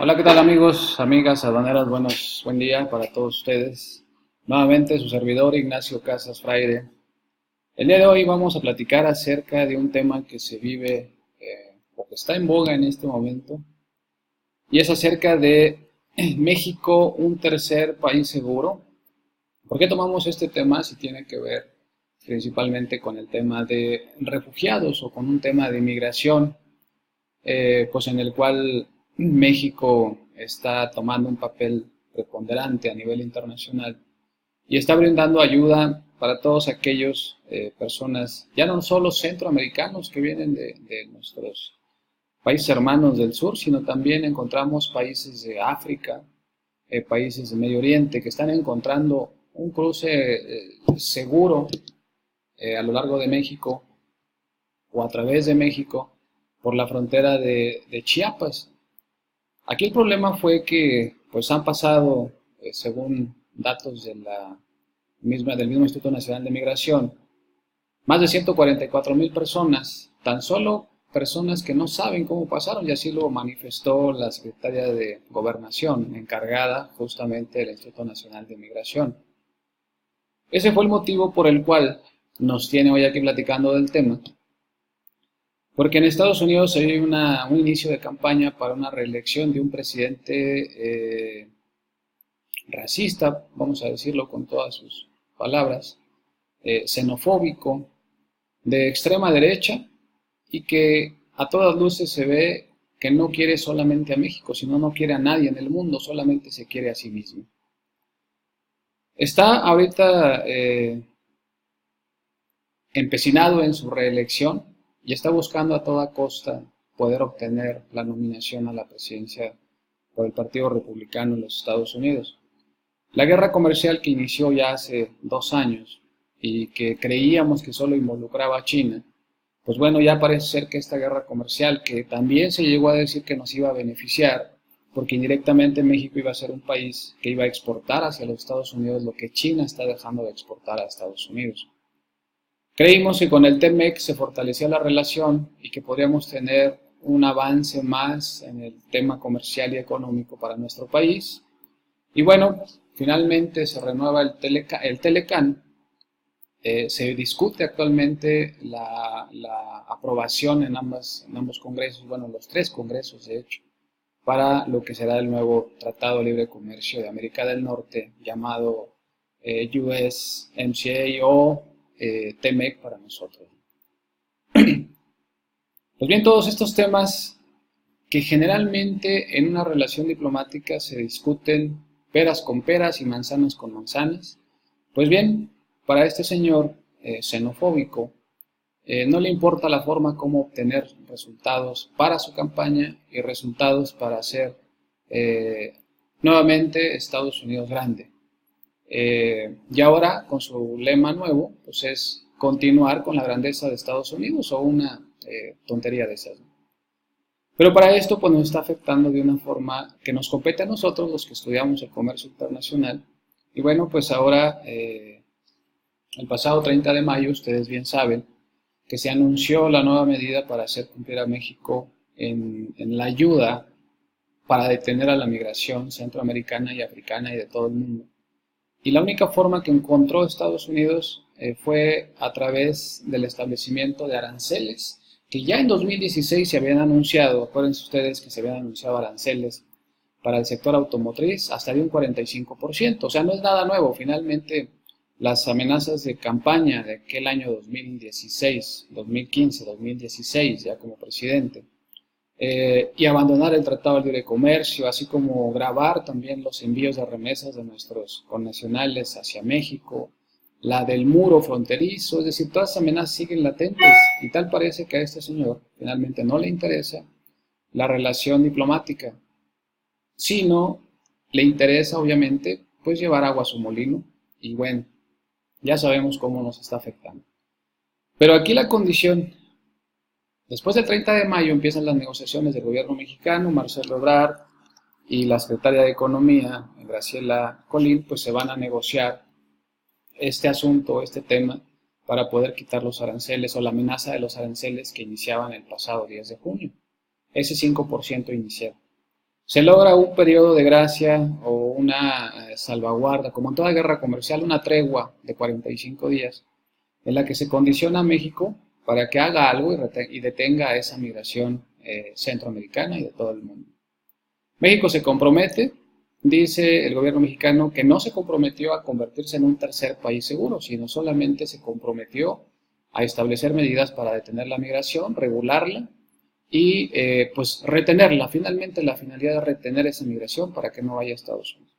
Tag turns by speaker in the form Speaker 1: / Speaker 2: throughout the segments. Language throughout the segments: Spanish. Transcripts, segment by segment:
Speaker 1: Hola, ¿qué tal amigos, amigas, aduaneras? Buen día para todos ustedes. Nuevamente su servidor Ignacio Casas Fraire. El día de hoy vamos a platicar acerca de un tema que se vive o que está en boga en este momento, y es acerca de México, un tercer país seguro. ¿Por qué tomamos este tema si tiene que ver principalmente con el tema de refugiados o con un tema de inmigración? Pues en el cual México está tomando un papel preponderante a nivel internacional y está brindando ayuda para todos aquellos personas, ya no solo centroamericanos que vienen de nuestros países hermanos del sur, sino también encontramos países de África, países de Medio Oriente que están encontrando un cruce seguro a lo largo de México o a través de México por la frontera de Chiapas. Aquí el problema fue que pues han pasado, según datos de del mismo Instituto Nacional de Migración, más de 144,000 personas, tan solo personas que no saben cómo pasaron, y así lo manifestó la secretaria de Gobernación, encargada justamente del Instituto Nacional de Migración. Ese fue el motivo por el cual nos tiene hoy aquí platicando del tema, porque en Estados Unidos hay un inicio de campaña para una reelección de un presidente racista, vamos a decirlo con todas sus palabras, xenofóbico, de extrema derecha, y que a todas luces se ve que no quiere solamente a México, sino no quiere a nadie en el mundo, solamente se quiere a sí mismo. Está ahorita empecinado en su reelección y está buscando a toda costa poder obtener la nominación a la presidencia por el Partido Republicano en los Estados Unidos. La guerra comercial que inició ya hace 2 años y que creíamos que solo involucraba a China, pues bueno, ya parece ser que esta guerra comercial, que también se llegó a decir que nos iba a beneficiar, porque indirectamente México iba a ser un país que iba a exportar hacia los Estados Unidos lo que China está dejando de exportar a Estados Unidos. Creímos que con el TEMEC se fortalecía la relación y que podríamos tener un avance más en el tema comercial y económico para nuestro país. Y bueno, finalmente se renueva el Telecán. Se discute actualmente la aprobación en ambos congresos, bueno, los tres congresos de hecho, para lo que será el nuevo Tratado de Libre Comercio de América del Norte, llamado USMCA o TEMEC para nosotros. Pues bien, todos estos temas que generalmente en una relación diplomática se discuten peras con peras y manzanas con manzanas, pues bien, para este señor xenofóbico, no le importa la forma como obtener resultados para su campaña y resultados para hacer nuevamente Estados Unidos grande. Y ahora, con su lema nuevo, pues es continuar con la grandeza de Estados Unidos o una tontería de esas, ¿no? Pero para esto, pues nos está afectando de una forma que nos compete a nosotros, los que estudiamos el comercio internacional. Y bueno, pues ahora, el pasado 30 de mayo, ustedes bien saben, que se anunció la nueva medida para hacer cumplir a México en la ayuda para detener a la migración centroamericana y africana y de todo el mundo. Y la única forma que encontró Estados Unidos fue a través del establecimiento de aranceles, que ya en 2016 se habían anunciado. Acuérdense ustedes que se habían anunciado aranceles para el sector automotriz hasta de un 45%, o sea, no es nada nuevo. Finalmente, las amenazas de campaña de aquel año 2016, 2015, 2016, ya como presidente, y abandonar el Tratado de Libre Comercio, así como grabar también los envíos de remesas de nuestros connacionales hacia México, la del muro fronterizo, es decir, todas esas amenazas siguen latentes, y tal parece que a este señor finalmente no le interesa la relación diplomática, sino le interesa obviamente pues llevar agua a su molino, y bueno, ya sabemos cómo nos está afectando. Pero aquí la condición: después del 30 de mayo empiezan las negociaciones del gobierno mexicano. Marcelo Ebrard y la secretaria de Economía, Graciela Colín, pues se van a negociar este asunto, este tema, para poder quitar los aranceles o la amenaza de los aranceles que iniciaban el pasado 10 de junio. Ese 5% inicial. Se logra un periodo de gracia o una salvaguarda, como en toda guerra comercial, una tregua de 45 días, en la que se condiciona a México para que haga algo y detenga esa migración centroamericana y de todo el mundo. México se compromete, dice el gobierno mexicano, que no se comprometió a convertirse en un tercer país seguro, sino solamente se comprometió a establecer medidas para detener la migración, regularla y pues retenerla. Finalmente la finalidad es retener esa migración para que no vaya a Estados Unidos.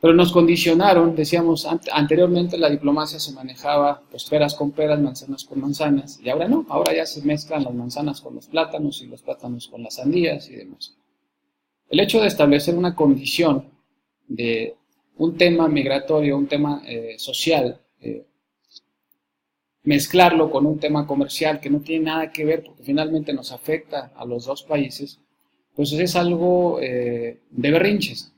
Speaker 1: Pero nos condicionaron, decíamos, anteriormente la diplomacia se manejaba pues peras con peras, manzanas con manzanas, y ahora no, ahora ya se mezclan las manzanas con los plátanos y los plátanos con las sandías y demás. El hecho de establecer una condición de un tema migratorio, un tema social, mezclarlo con un tema comercial que no tiene nada que ver porque finalmente nos afecta a los dos países, pues es algo de berrinches,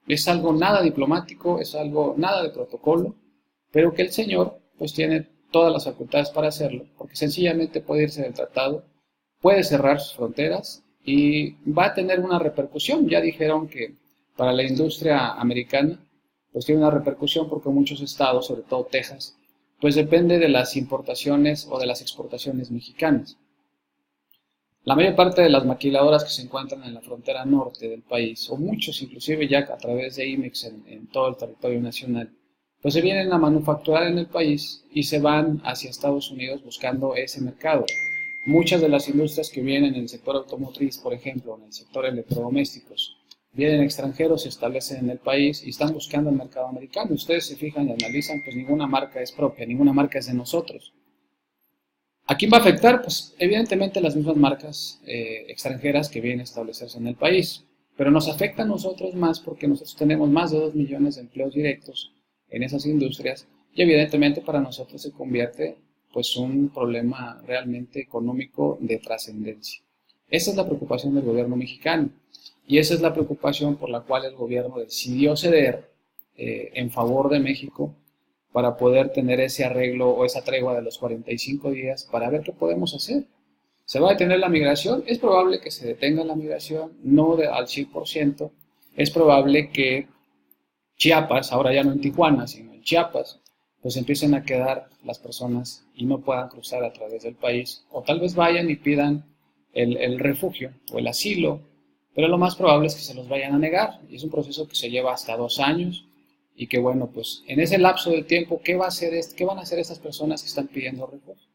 Speaker 1: es algo nada diplomático, es algo nada de protocolo, pero que el señor pues tiene todas las facultades para hacerlo, porque sencillamente puede irse del tratado, puede cerrar sus fronteras y va a tener una repercusión. Ya dijeron que para la industria americana pues tiene una repercusión porque muchos estados, sobre todo Texas, pues depende de las importaciones o de las exportaciones mexicanas. La mayor parte de las maquiladoras que se encuentran en la frontera norte del país, o muchos inclusive ya a través de IMEX en todo el territorio nacional, pues se vienen a manufacturar en el país y se van hacia Estados Unidos buscando ese mercado. Muchas de las industrias que vienen en el sector automotriz, por ejemplo, en el sector electrodomésticos, vienen extranjeros, se establecen en el país y están buscando el mercado americano. Ustedes se fijan y analizan, pues ninguna marca es propia, ninguna marca es de nosotros. ¿A quién va a afectar? Pues evidentemente las mismas marcas extranjeras que vienen a establecerse en el país, pero nos afecta a nosotros más porque nosotros tenemos más de 2 millones de empleos directos en esas industrias y evidentemente para nosotros se convierte pues un problema realmente económico de trascendencia. Esa es la preocupación del gobierno mexicano y esa es la preocupación por la cual el gobierno decidió ceder en favor de México para poder tener ese arreglo o esa tregua de los 45 días para ver qué podemos hacer. ¿Se va a detener la migración? Es probable que se detenga la migración, no al 100%. Es probable que Chiapas, ahora ya no en Tijuana, sino en Chiapas, pues empiecen a quedar las personas y no puedan cruzar a través del país. O tal vez vayan y pidan el refugio o el asilo, pero lo más probable es que se los vayan a negar. Y es un proceso que se lleva hasta 2 años. Y que bueno, pues en ese lapso de tiempo, ¿qué van a hacer estas personas que están pidiendo refugio?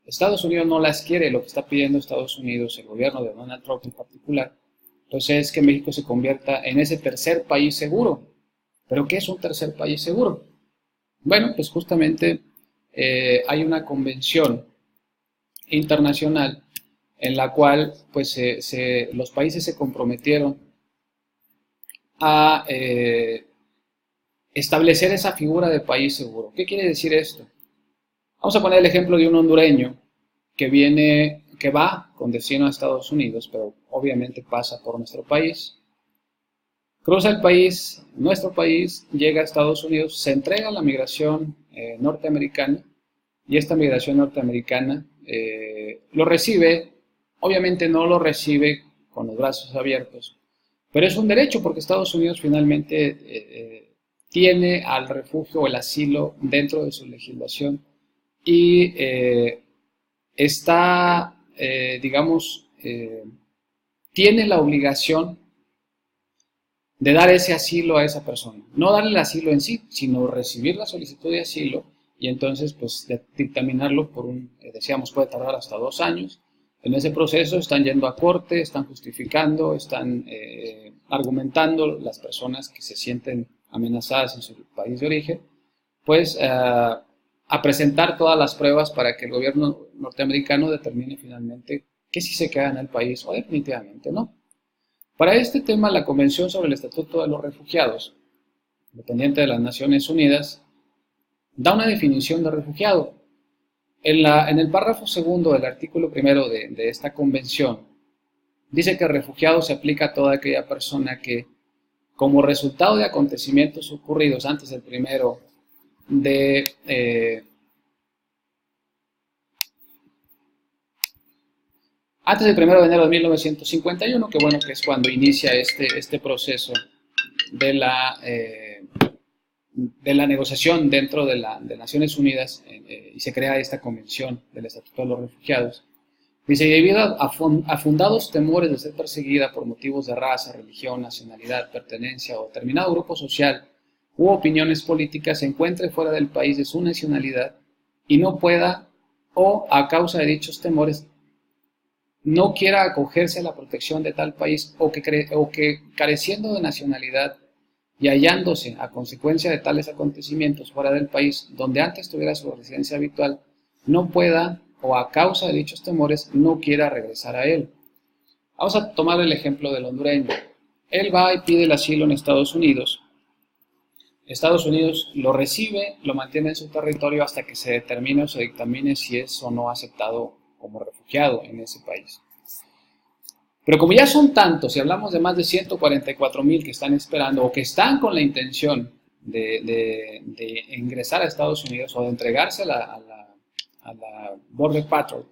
Speaker 1: Estados Unidos no las quiere, lo que está pidiendo Estados Unidos, el gobierno de Donald Trump en particular, pues es que México se convierta en ese tercer país seguro. ¿Pero qué es un tercer país seguro? Bueno, pues justamente hay una convención internacional en la cual pues los países se comprometieron a establecer esa figura de país seguro. ¿Qué quiere decir esto? Vamos a poner el ejemplo de un hondureño que va con destino a Estados Unidos, pero obviamente pasa por nuestro país. Cruza el país, nuestro país, llega a Estados Unidos, se entrega a la migración norteamericana y esta migración norteamericana lo recibe, obviamente no lo recibe con los brazos abiertos, pero es un derecho porque Estados Unidos finalmente tiene al refugio o el asilo dentro de su legislación y está, digamos, tiene la obligación de dar ese asilo a esa persona. No darle el asilo en sí, sino recibir la solicitud de asilo y entonces pues dictaminarlo por decíamos, puede tardar hasta 2 años. En ese proceso están yendo a corte, están justificando, están argumentando las personas que se sienten amenazadas en su país de origen, pues a presentar todas las pruebas para que el gobierno norteamericano determine finalmente que sí se queda en el país o definitivamente no. Para este tema, la Convención sobre el Estatuto de los Refugiados, dependiente de las Naciones Unidas, da una definición de refugiado. En el párrafo segundo del artículo primero de esta convención, dice que el refugiado se aplica a toda aquella persona que, como resultado de acontecimientos ocurridos antes del 1 de Antes del 1 de enero de 1951, que bueno, que es cuando inicia este proceso de la negociación dentro de Naciones Unidas y se crea esta convención del Estatuto de los Refugiados. Dice, debido a fundados temores de ser perseguida por motivos de raza, religión, nacionalidad, pertenencia o determinado grupo social u opiniones políticas, se encuentre fuera del país de su nacionalidad y no pueda, o a causa de dichos temores, no quiera acogerse a la protección de tal país o que careciendo de nacionalidad y hallándose a consecuencia de tales acontecimientos fuera del país donde antes tuviera su residencia habitual, no pueda o a causa de dichos temores no quiera regresar a él. Vamos a tomar el ejemplo del hondureño. Él va y pide el asilo en Estados Unidos. Estados Unidos lo recibe, lo mantiene en su territorio hasta que se determine o se dictamine si es o no aceptado como refugiado en ese país. Pero como ya son tantos, si hablamos de más de 144,000 que están esperando o que están con la intención de ingresar a Estados Unidos o de entregarse a la Border Patrol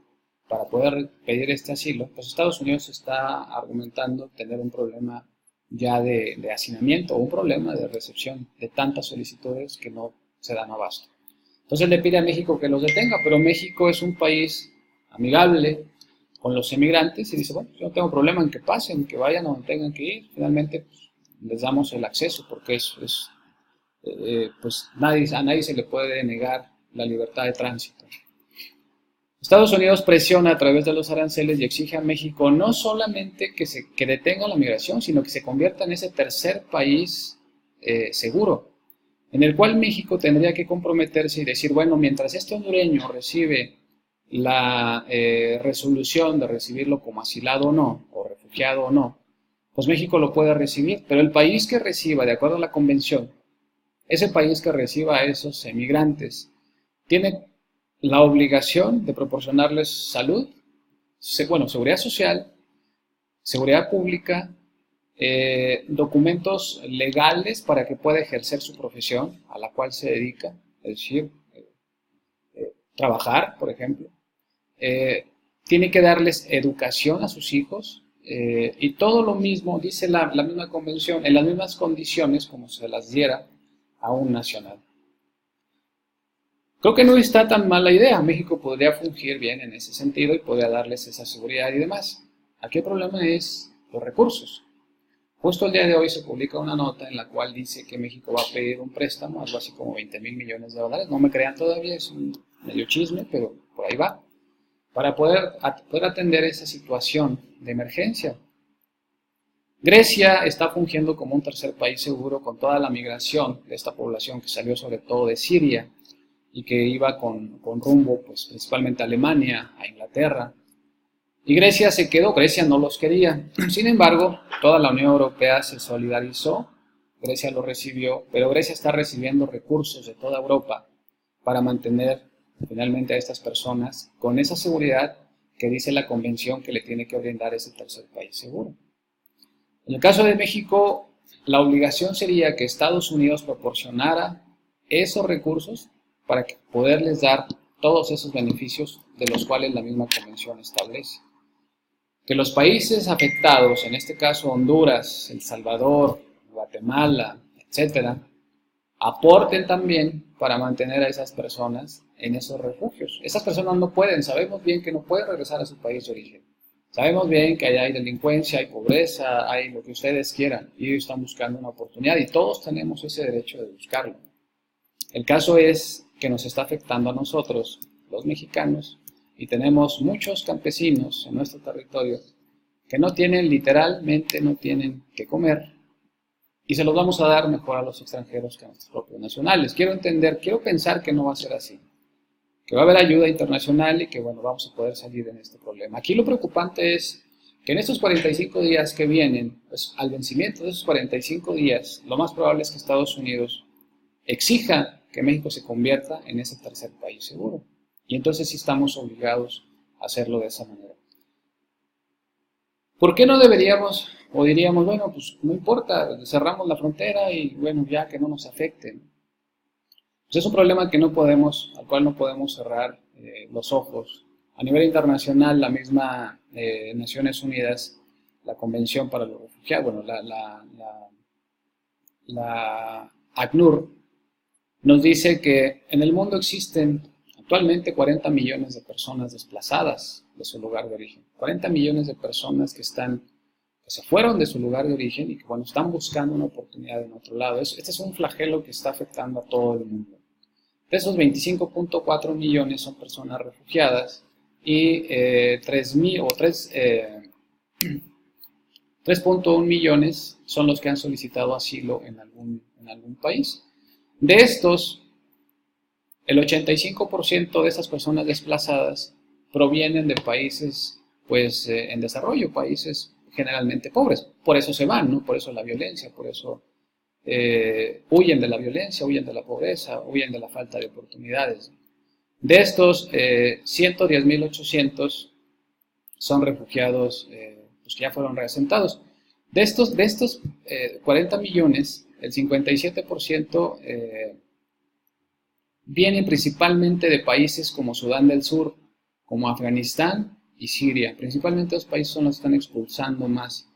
Speaker 1: para poder pedir este asilo, pues Estados Unidos está argumentando tener un problema ya de hacinamiento o un problema de recepción de tantas solicitudes que no se dan abasto. Entonces le pide a México que los detenga, pero México es un país amigable con los emigrantes y dice, bueno, yo no tengo problema en que pasen, que vayan o tengan que ir, finalmente pues, les damos el acceso porque pues a nadie se le puede negar la libertad de tránsito. Estados Unidos presiona a través de los aranceles y exige a México no solamente que detenga la migración, sino que se convierta en ese tercer país seguro, en el cual México tendría que comprometerse y decir, bueno, mientras este hondureño recibe la resolución de recibirlo como asilado o no, o refugiado o no, pues México lo puede recibir, pero el país que reciba, de acuerdo a la convención, ese país que reciba a esos emigrantes, tiene la obligación de proporcionarles salud, seguridad social, seguridad pública, documentos legales para que pueda ejercer su profesión a la cual se dedica, es decir, trabajar, por ejemplo. Tiene que darles educación a sus hijos y todo lo mismo, dice la misma convención, en las mismas condiciones como se las diera a un nacional. Creo que no está tan mala idea. México podría fungir bien en ese sentido y podría darles esa seguridad y demás. Aquí el problema es los recursos. Justo el día de hoy se publica una nota en la cual dice que México va a pedir un préstamo, algo así como 20,000 millones de dólares. No me crean todavía, es un medio chisme, pero por ahí va. Para poder atender esa situación de emergencia. Grecia está fungiendo como un tercer país seguro con toda la migración de esta población que salió sobre todo de Siria y que iba con rumbo pues, principalmente a Alemania, a Inglaterra. Y Grecia se quedó, Grecia no los quería. Sin embargo, toda la Unión Europea se solidarizó, Grecia lo recibió, pero Grecia está recibiendo recursos de toda Europa para mantener finalmente a estas personas con esa seguridad que dice la convención que le tiene que brindar ese tercer país seguro. En el caso de México, la obligación sería que Estados Unidos proporcionara esos recursos para poderles dar todos esos beneficios de los cuales la misma convención establece. Que los países afectados, en este caso Honduras, El Salvador, Guatemala, etcétera, aporten también para mantener a esas personas en esos refugios. Esas personas no pueden, sabemos bien que no pueden regresar a su país de origen. Sabemos bien que allá hay delincuencia, hay pobreza, hay lo que ustedes quieran, y ellos están buscando una oportunidad y todos tenemos ese derecho de buscarlo. El caso es que nos está afectando a nosotros, los mexicanos, y tenemos muchos campesinos en nuestro territorio que no tienen, literalmente no tienen que comer, y se los vamos a dar mejor a los extranjeros que a nuestros propios nacionales. Quiero pensar que no va a ser así, que va a haber ayuda internacional y que, bueno, vamos a poder salir en este problema. Aquí lo preocupante es que en estos 45 días que vienen, pues al vencimiento de esos 45 días, lo más probable es que Estados Unidos exija que México se convierta en ese tercer país seguro. Y entonces sí estamos obligados a hacerlo de esa manera. ¿Por qué no deberíamos, o diríamos, bueno, pues no importa, cerramos la frontera y bueno, ya que no nos afecte? Pues es un problema que no podemos, al cual no podemos cerrar los ojos A nivel internacional, la misma Naciones Unidas, la Convención para los Refugiados, bueno, la ACNUR, nos dice que en el mundo existen actualmente 40 millones de personas desplazadas de su lugar de origen. 40 millones de personas que se fueron de su lugar de origen y que, bueno, están buscando una oportunidad en otro lado. Este es un flagelo que está afectando a todo el mundo. De esos 25.4 millones son personas refugiadas y 3.1 millones son los que han solicitado asilo en algún país. De estos, el 85% de esas personas desplazadas provienen de países pues, en desarrollo, países generalmente pobres. Por eso se van, ¿no? Por eso la violencia, por eso huyen de la violencia, huyen de la pobreza, huyen de la falta de oportunidades. De estos, 110.800 son refugiados pues que ya fueron reasentados. De estos 40 millones, el 57% vienen principalmente de países como Sudán del Sur, como Afganistán y Siria. Principalmente los países son los que están expulsando más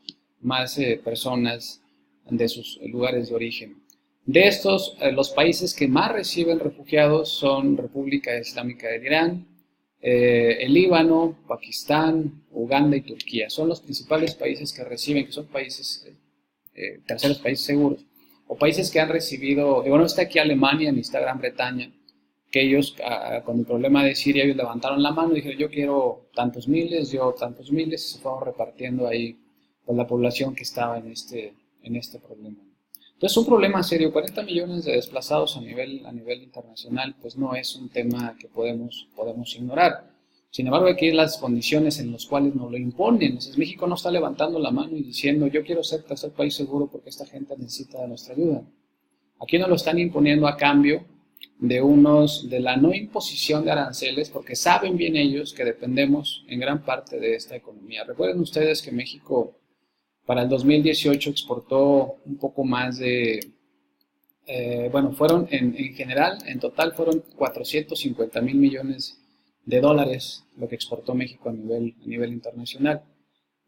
Speaker 1: personas de sus lugares de origen. De estos, los países que más reciben refugiados son República Islámica de Irán, el Líbano, Pakistán, Uganda y Turquía. Son los principales países que reciben, que son países, terceros países seguros, o países que han recibido, bueno, está aquí Alemania, ni está Gran Bretaña, que ellos, con el problema de Siria, ellos levantaron la mano y dijeron, yo quiero tantos miles, yo tantos miles, y se fueron repartiendo ahí con la población que estaba en este problema. Entonces, un problema serio, 40 millones de desplazados a nivel internacional, pues no es un tema que podemos ignorar. Sin embargo, aquí las condiciones en las cuales nos lo imponen. Entonces, México no está levantando la mano y diciendo, yo quiero ser tercer país seguro porque esta gente necesita de nuestra ayuda. Aquí nos lo están imponiendo a cambio de la no imposición de aranceles, porque saben bien ellos que dependemos en gran parte de esta economía. Recuerden ustedes que México para el 2018 exportó un poco más de, fueron en general, en total fueron 450,000 millones de dólares lo que exportó México a nivel internacional.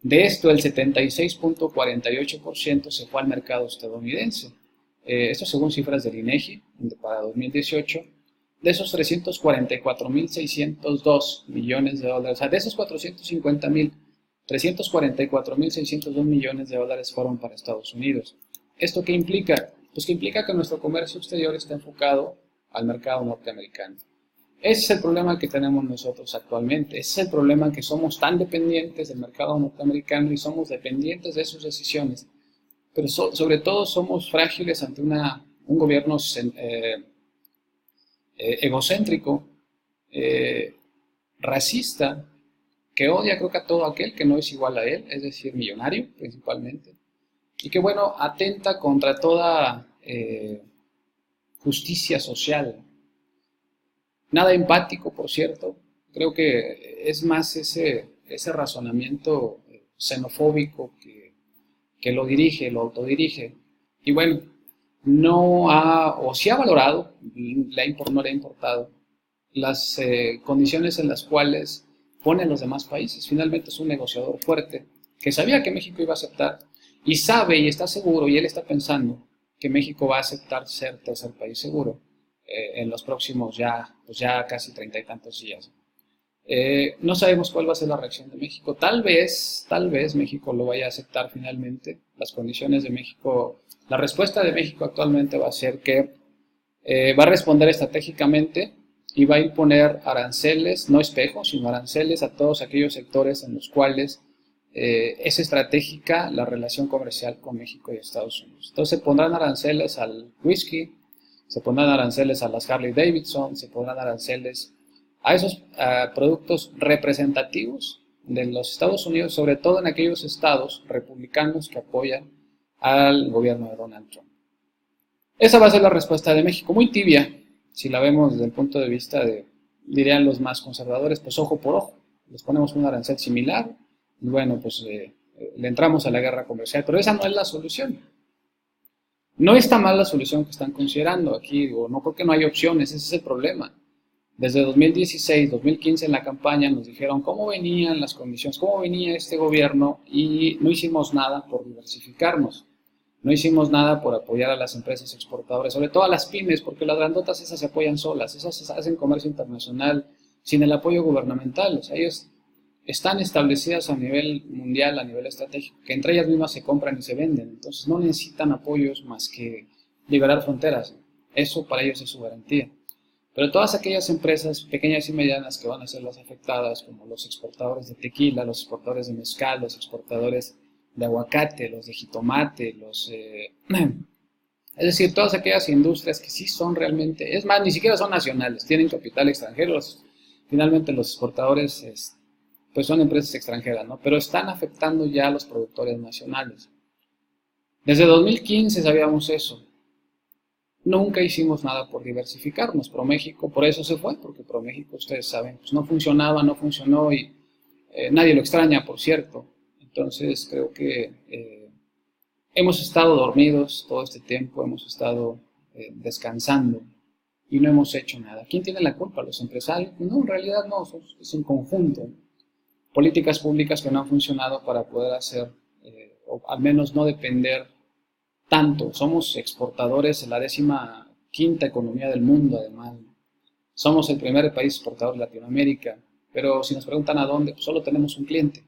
Speaker 1: De esto, el 76.48% se fue al mercado estadounidense. Esto según cifras del INEGI para 2018. De esos 344.602 millones de dólares, o sea, de esos 450,000, 344.602 millones de dólares fueron para Estados Unidos. ¿Esto qué implica? Pues que implica que nuestro comercio exterior está enfocado al mercado norteamericano. Ese es el problema que tenemos nosotros actualmente. Ese es el problema, que somos tan dependientes del mercado norteamericano y somos dependientes de sus decisiones. Pero sobre todo somos frágiles ante un gobierno egocéntrico, racista, que odia, creo que a todo aquel que no es igual a él, es decir, millonario principalmente, y que, bueno, atenta contra toda justicia social. Nada empático, por cierto. Creo que es más ese razonamiento xenofóbico que lo autodirige. Y bueno, sí ha valorado, no le ha importado, las condiciones en las cuales pone a los demás países. Finalmente es un negociador fuerte que sabía que México iba a aceptar y sabe y está seguro, y él está pensando que México va a aceptar ser tercer país seguro en los próximos ya casi 30 y tantos días. No sabemos cuál va a ser la reacción de México. Tal vez México lo vaya a aceptar finalmente. Las condiciones de México, la respuesta de México actualmente va a ser que va a responder estratégicamente y va a imponer aranceles, no espejos, sino aranceles a todos aquellos sectores en los cuales es estratégica la relación comercial con México y Estados Unidos. Entonces se pondrán aranceles al whisky, se pondrán aranceles a las Harley Davidson, se pondrán aranceles a esos productos representativos de los Estados Unidos, sobre todo en aquellos estados republicanos que apoyan al gobierno de Donald Trump. Esa va a ser la respuesta de México, muy tibia, si la vemos desde el punto de vista dirían los más conservadores, pues ojo por ojo, les ponemos un arancel similar y bueno, pues le entramos a la guerra comercial, pero esa no es la solución. No está mal la solución que están considerando aquí, digo, no creo que no hay opciones, ese es el problema. Desde 2016, 2015 en la campaña nos dijeron cómo venían las condiciones, cómo venía este gobierno y no hicimos nada por diversificarnos. No hicimos nada por apoyar a las empresas exportadoras, sobre todo a las pymes, porque las grandotas esas se apoyan solas, esas hacen comercio internacional sin el apoyo gubernamental. O sea, ellos están establecidas a nivel mundial, a nivel estratégico, que entre ellas mismas se compran y se venden. Entonces no necesitan apoyos más que liberar fronteras. Eso para ellos es su garantía. Pero todas aquellas empresas pequeñas y medianas que van a ser las afectadas, como los exportadores de tequila, los exportadores de mezcal, los exportadores de aguacate, los de jitomate, es decir, todas aquellas industrias que sí son realmente, es más, ni siquiera son nacionales, tienen capital extranjero, finalmente los exportadores pues son empresas extranjeras, ¿no? Pero están afectando ya a los productores nacionales. Desde 2015 sabíamos eso. Nunca hicimos nada por diversificarnos. ProMéxico, por eso se fue, porque ProMéxico, ustedes saben, pues no funcionaba, no funcionó y nadie lo extraña, por cierto. Entonces creo que hemos estado dormidos todo este tiempo, hemos estado descansando y no hemos hecho nada. ¿Quién tiene la culpa? ¿Los empresarios? No, en realidad no, es un conjunto. Políticas públicas que no han funcionado para poder hacer, o al menos no depender tanto. Somos exportadores en la 15ª economía del mundo, además. Somos el primer país exportador de Latinoamérica, pero si nos preguntan a dónde, pues solo tenemos un cliente.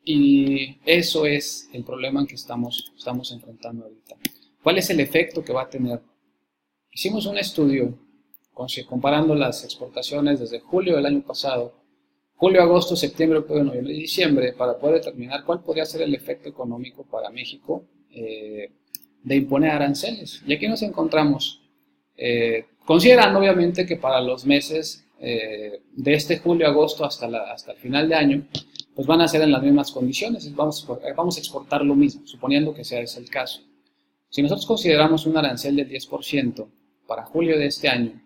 Speaker 1: Y eso es el problema en que estamos enfrentando ahorita. ¿Cuál es el efecto que va a tener? Hicimos un estudio comparando las exportaciones desde julio del año pasado, julio, agosto, septiembre, octubre, noviembre y diciembre, para poder determinar cuál podría ser el efecto económico para México de imponer aranceles. Y aquí nos encontramos, considerando obviamente que para los meses de este julio, agosto hasta el final de año, pues van a ser en las mismas condiciones, vamos a exportar lo mismo, suponiendo que sea ese el caso. Si nosotros consideramos un arancel del 10% para julio de este año,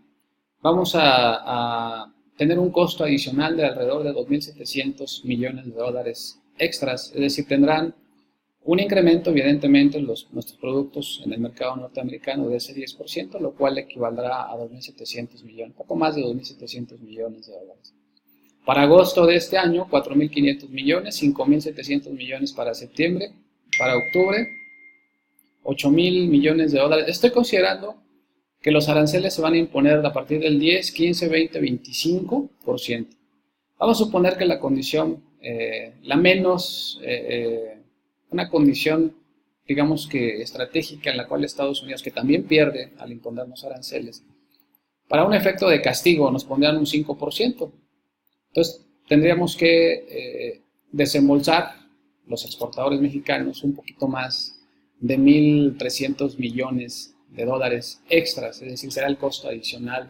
Speaker 1: vamos a tener un costo adicional de alrededor de 2.700 millones de dólares extras, es decir, tendrán un incremento evidentemente en nuestros productos en el mercado norteamericano de ese 10%, lo cual equivaldrá a 2.700 millones, poco más de 2.700 millones de dólares. Para agosto de este año, 4.500 millones, 5.700 millones para septiembre, para octubre, 8.000 millones de dólares. Estoy considerando que los aranceles se van a imponer a partir del 10, 15, 20, 25%. Vamos a suponer que la condición, una condición, digamos que estratégica en la cual Estados Unidos, que también pierde al imponernos aranceles, para un efecto de castigo nos pondrían un 5%. Entonces, tendríamos que desembolsar los exportadores mexicanos un poquito más de 1.300 millones de dólares extras, es decir, será el costo adicional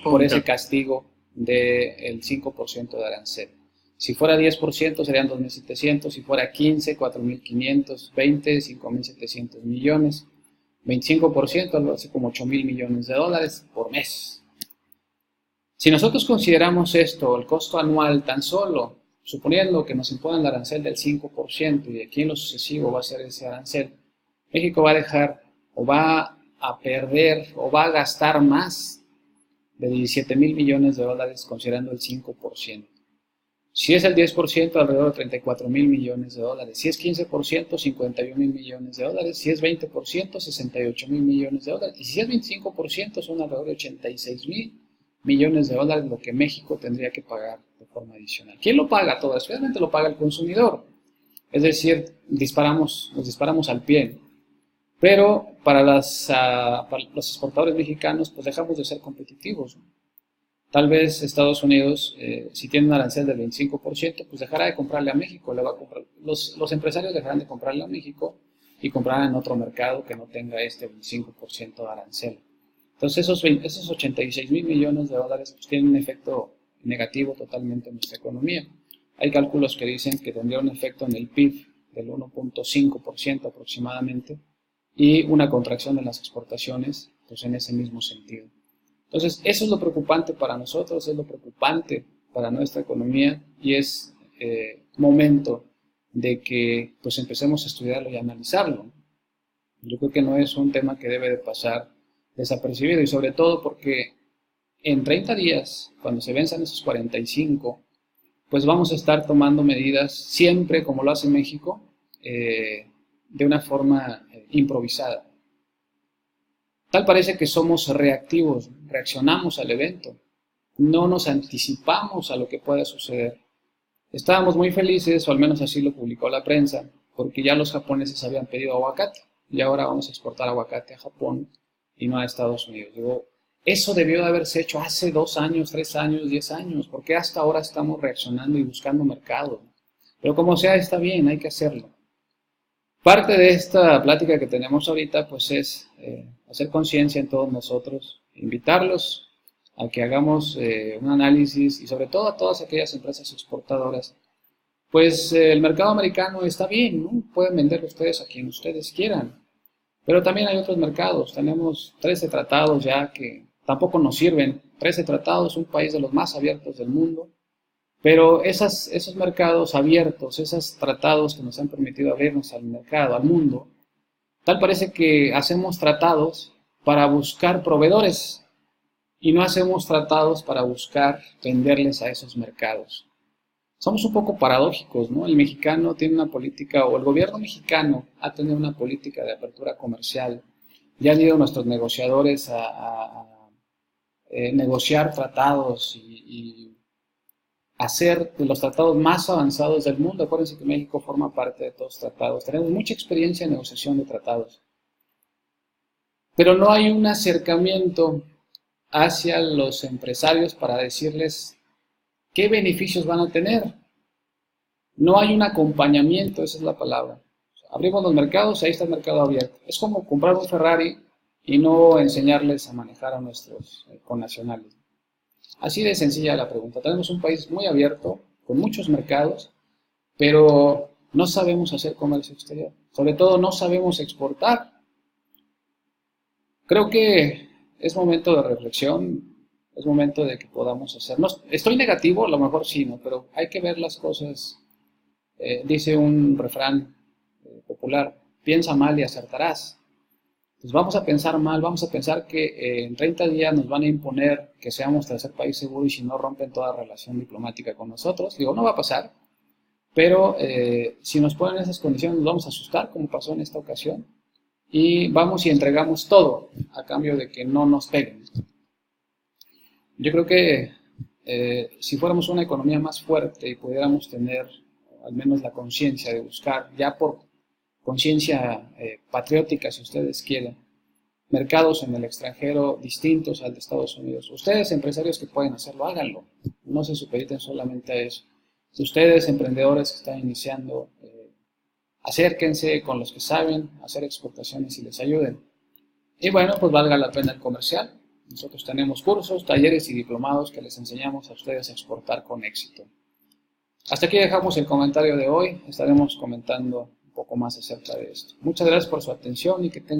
Speaker 1: por ese castigo del 5% de arancel. Si fuera 10% serían 2.700, si fuera 15, 4.500, 20, 5.700 millones, 25%, algo así como 8.000 millones de dólares por mes. Si nosotros consideramos esto, el costo anual tan solo, suponiendo que nos impongan el arancel del 5% y aquí en lo sucesivo va a ser ese arancel, México va a dejar o va a perder o va a gastar más de 17.000 millones de dólares considerando el 5%. Si es el 10%, alrededor de 34.000 millones de dólares. Si es 15%, 51.000 millones de dólares. Si es 20%, 68.000 millones de dólares. Y si es 25%, son alrededor de 86.000 millones de dólares lo que México tendría que pagar de forma adicional. ¿Quién lo paga todo eso? Realmente lo paga el consumidor. Es decir, nos disparamos al pie. Pero para los exportadores mexicanos, pues dejamos de ser competitivos. Tal vez Estados Unidos, si tiene un arancel del 25%, pues dejará de comprarle a México. Los empresarios dejarán de comprarle a México y comprarán en otro mercado que no tenga este 25% de arancel. Entonces esos 86.000 millones de dólares pues, tienen un efecto negativo totalmente en nuestra economía. Hay cálculos que dicen que tendría un efecto en el PIB del 1.5% aproximadamente y una contracción de las exportaciones pues, en ese mismo sentido. Entonces, eso es lo preocupante para nosotros, es lo preocupante para nuestra economía y es momento de que pues empecemos a estudiarlo y a analizarlo. Yo creo que no es un tema que debe de pasar desapercibido y sobre todo porque en 30 días, cuando se venzan esos 45, pues vamos a estar tomando medidas siempre, como lo hace México, de una forma improvisada. Tal parece que somos reactivos, reaccionamos al evento, no nos anticipamos a lo que pueda suceder. Estábamos muy felices, o al menos así lo publicó la prensa, porque ya los japoneses habían pedido aguacate y ahora vamos a exportar aguacate a Japón y no a Estados Unidos. Digo, eso debió de haberse hecho hace 2 años, 3 años, 10 años, porque hasta ahora estamos reaccionando y buscando mercado. Pero como sea, está bien, hay que hacerlo. Parte de esta plática que tenemos ahorita, pues es hacer conciencia en todos nosotros, invitarlos a que hagamos un análisis y sobre todo a todas aquellas empresas exportadoras. Pues el mercado americano está bien, ¿no? Pueden vender ustedes a quien ustedes quieran, pero también hay otros mercados. Tenemos 13 tratados ya que tampoco nos sirven. 13 tratados, un país de los más abiertos del mundo. Pero esos mercados abiertos, esos tratados que nos han permitido abrirnos al mercado, al mundo, tal parece que hacemos tratados para buscar proveedores y no hacemos tratados para buscar venderles a esos mercados. Somos un poco paradójicos, ¿no? El mexicano tiene una política, o el gobierno mexicano ha tenido una política de apertura comercial. Ya han ido nuestros negociadores a negociar tratados y hacer de los tratados más avanzados del mundo. Acuérdense que México forma parte de todos los tratados. Tenemos mucha experiencia en negociación de tratados. Pero no hay un acercamiento hacia los empresarios para decirles qué beneficios van a tener. No hay un acompañamiento, esa es la palabra. Abrimos los mercados, ahí está el mercado abierto. Es como comprar un Ferrari y no enseñarles a manejar a nuestros connacionales. Así de sencilla la pregunta. Tenemos un país muy abierto, con muchos mercados, pero no sabemos hacer comercio exterior. Sobre todo no sabemos exportar. Creo que es momento de reflexión, es momento de que podamos hacer. No, estoy negativo, a lo mejor sí, ¿no? Pero hay que ver las cosas. Dice un refrán popular, piensa mal y acertarás. Pues vamos a pensar mal, vamos a pensar que en 30 días nos van a imponer que seamos tercer país seguro y si no rompen toda relación diplomática con nosotros. Digo, no va a pasar, pero si nos ponen esas condiciones nos vamos a asustar, como pasó en esta ocasión, y vamos y entregamos todo a cambio de que no nos peguen. Yo creo que si fuéramos una economía más fuerte y pudiéramos tener al menos la conciencia de buscar, ya por conciencia patriótica, si ustedes quieren, mercados en el extranjero distintos al de Estados Unidos. Ustedes, empresarios que pueden hacerlo, háganlo. No se supediten solamente a eso. Si ustedes, emprendedores que están iniciando, acérquense con los que saben hacer exportaciones y les ayuden. Y bueno, pues valga la pena el comercial. Nosotros tenemos cursos, talleres y diplomados que les enseñamos a ustedes a exportar con éxito. Hasta aquí dejamos el comentario de hoy. Estaremos comentando un poco más acerca de esto. Muchas gracias por su atención y que tengan